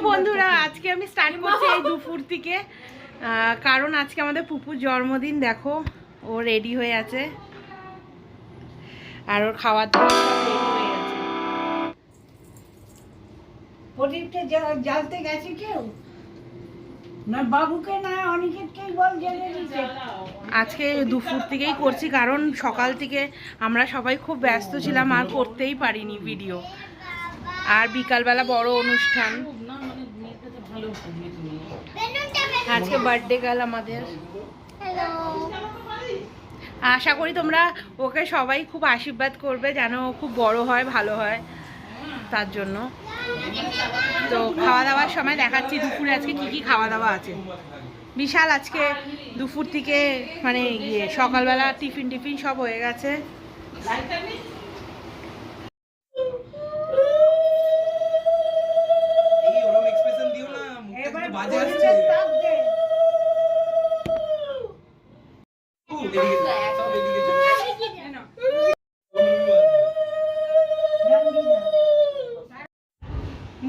বন্ধুরা আজকে আমি স্টার্ট করছি এই দুপুর থেকে, কারণ আজকে আমাদের পুপুর জন্মদিন। দেখো ও রেডি হয়ে আছে আর ওর খাওয়া দাওয়া সব রেডি হয়ে গেছে। প্রদীপটা জ্বালতে গেছে কেউ না, বাবুকে না অনিকেতকেই বল জ্বালিয়ে দিতে। আজকে দুপুর থেকেই করছি কারণ সকাল থেকে আমরা সবাই খুব ব্যস্ত ছিলাম আর করতেই পারিনি ভিডিও। আর বিকালবেলা বড় অনুষ্ঠান, আজকে বার্থডে গার্ল আমাদের। আশা করি তোমরা ওকে সবাই খুব আশীর্বাদ করবে যেন ও খুব বড় হয়, ভালো হয়। তার জন্য তো খাওয়া দাওয়ার সময় দেখাচ্ছি দুপুরে আজকে কি কি খাওয়া দাওয়া আছে। বিশাল আজকে দুপুর থেকে মানে সকালবেলা টিফিন সব হয়ে গেছে।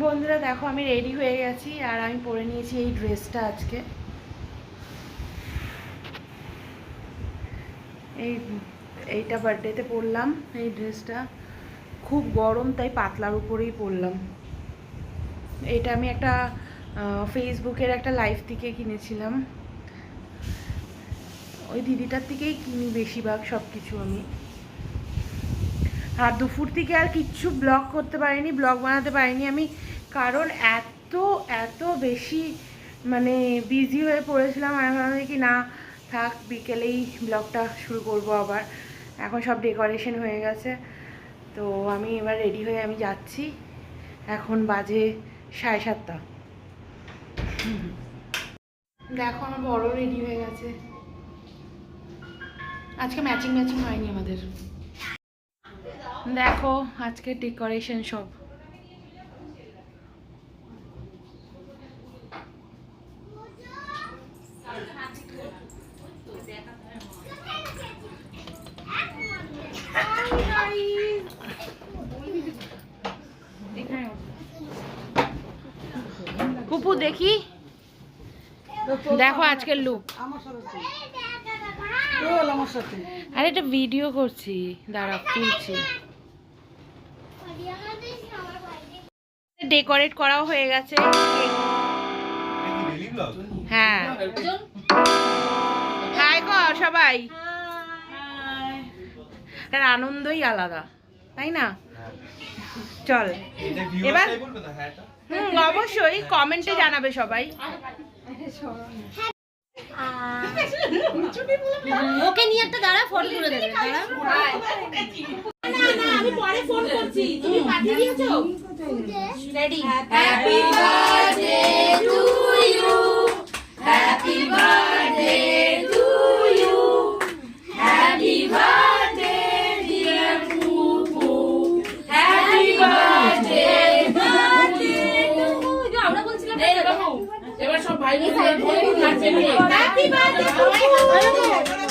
বন্ধুরা দেখো আমি রেডি হয়ে গেছি আর আমি পরে নিয়েছি এই ড্রেসটা। আজকে এইটা বার্থডেতে পরলাম। এই ড্রেসটা খুব গরম তাই পাতলার উপরেই পরলাম। এটা আমি একটা ফেসবুকের একটা লাইভ থেকে কিনেছিলাম। ওই দিদিটার থেকেই কিনি বেশিরভাগ সব কিছু আমি। আর দুপুর থেকে আর কিচ্ছু ব্লগ করতে পারিনি, ব্লগ বানাতে পারিনি আমি, কারণ এত বেশি মানে বিজি হয়ে পড়েছিলাম। আমি ভাবলাম কি না থাক, বিকেলেই ব্লগটা শুরু করব আবার। এখন সব ডেকোরেশন হয়ে গেছে, তো আমি এবার রেডি হয়ে আমি যাচ্ছি। এখন বাজে 7:30। দেখো আমার বড় রেডি হয়ে গেছে। আজকে ম্যাচিং হয়নি আমাদের। দেখো আজকে ডেকোরেশন সব। পুপু দেখি, দেখো আজকের লুক। আরে এটা ভিডিও করছি, দাঁড়া খুলছি। ডেকোরেট করাও হয়ে গেছে। হ্যাঁ হাই কর সবাই। এটার আনন্দই আলাদা, তাই না? চল এবার অবশ্যই কমেন্টে জানাবে সবাই। ওকে নিয়ে একটা দাঁড়া ফটো তুলে দেবে। দাঁড়া আমি পরে ফোন করছি, তুমি পাঠিয়ে দিয়েছো? Ready. Happy birthday to you, happy birthday to you, happy birthday dear Pupu, happy birthday birthday to you. আমরা বলছিলাম এবার সব ভাই বোন নাচবে। Happy birthday to you.